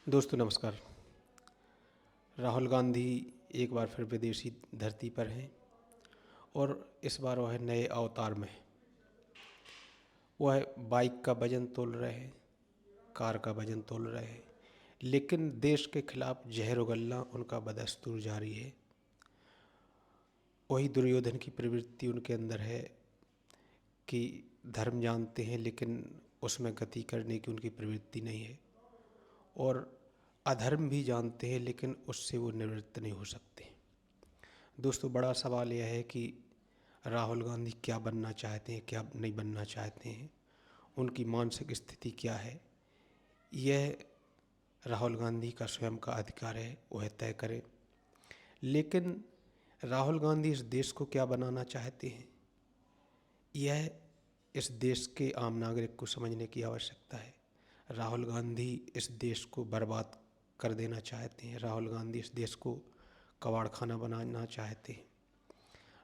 दोस्तों नमस्कार। राहुल गांधी एक बार फिर विदेशी धरती पर हैं और इस बार वह नए अवतार में हैं। वह बाइक का वज़न तोल रहे हैं, कार का वज़न तोल रहे हैं, लेकिन देश के खिलाफ जहर उगलना उनका बदस्तूर जारी है। वही दुर्योधन की प्रवृत्ति उनके अंदर है कि धर्म जानते हैं लेकिन उसमें गति करने की उनकी प्रवृत्ति नहीं है, और अधर्म भी जानते हैं लेकिन उससे वो निवृत्त नहीं हो सकते। दोस्तों, बड़ा सवाल यह है कि राहुल गांधी क्या बनना चाहते हैं, क्या नहीं बनना चाहते हैं, उनकी मानसिक स्थिति क्या है। यह राहुल गांधी का स्वयं का अधिकार है, वह तय करें। लेकिन राहुल गांधी इस देश को क्या बनाना चाहते हैं, यह इस देश के आम नागरिक को समझने की आवश्यकता है। राहुल गांधी इस देश को बर्बाद कर देना चाहते हैं। राहुल गांधी इस देश को कबाड़खाना बनाना चाहते हैं।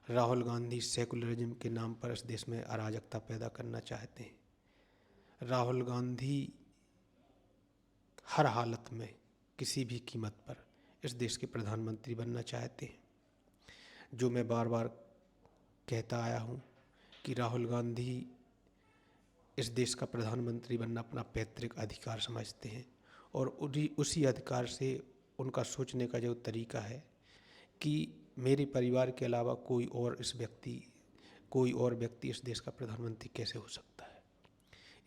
राहुल गांधी सेकुलरिज्म के नाम पर इस देश में अराजकता पैदा करना चाहते हैं। राहुल गांधी हर हालत में किसी भी कीमत पर इस देश के प्रधानमंत्री बनना चाहते हैं। जो मैं बार बार कहता आया हूँ कि राहुल गांधी इस देश का प्रधानमंत्री बनना अपना पैतृक अधिकार समझते हैं, और उसी अधिकार से उनका सोचने का जो तरीका है कि मेरे परिवार के अलावा कोई और व्यक्ति इस देश का प्रधानमंत्री कैसे हो सकता है।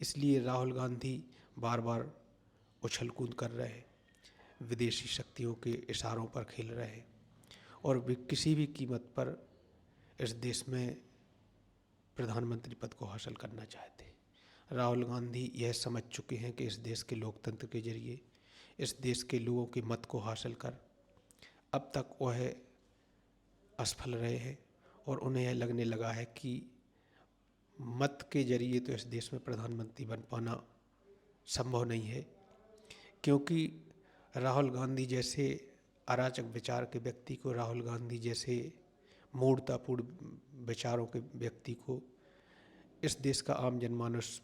इसलिए राहुल गांधी बार बार उछल कूद कर रहे हैं, विदेशी शक्तियों के इशारों पर खेल रहे हैं, और वे किसी भी कीमत पर इस देश में प्रधानमंत्री पद को हासिल करना चाहते हैं। राहुल गांधी यह समझ चुके हैं कि इस देश के लोकतंत्र के जरिए इस देश के लोगों के मत को हासिल कर अब तक वह असफल रहे हैं, और उन्हें यह लगने लगा है कि मत के जरिए तो इस देश में प्रधानमंत्री बन पाना संभव नहीं है, क्योंकि राहुल गांधी जैसे अराजक विचार के व्यक्ति को, राहुल गांधी जैसे मूढ़तापूर्ण विचारों के व्यक्ति को इस देश का आम जनमानस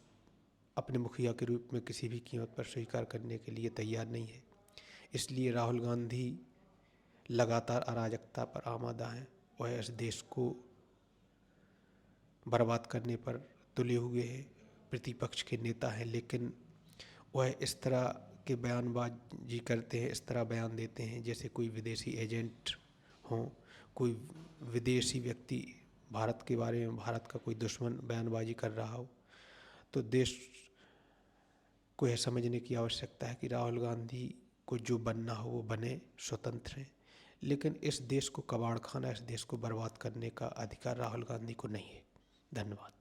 अपने मुखिया के रूप में किसी भी कीमत पर स्वीकार करने के लिए तैयार नहीं है। इसलिए राहुल गांधी लगातार अराजकता पर आमादा हैं। वह इस देश को बर्बाद करने पर तुले हुए हैं, प्रतिपक्ष के नेता हैं, लेकिन वह इस तरह के बयानबाजी करते हैं, इस तरह बयान देते हैं जैसे कोई विदेशी एजेंट हों, कोई विदेशी व्यक्ति भारत के बारे में, भारत का कोई दुश्मन बयानबाजी कर रहा हो। तो देश को यह समझने की आवश्यकता है कि राहुल गांधी को जो बनना हो वो बने, स्वतंत्र हैं, लेकिन इस देश को कबाड़खाना, इस देश को बर्बाद करने का अधिकार राहुल गांधी को नहीं है। धन्यवाद।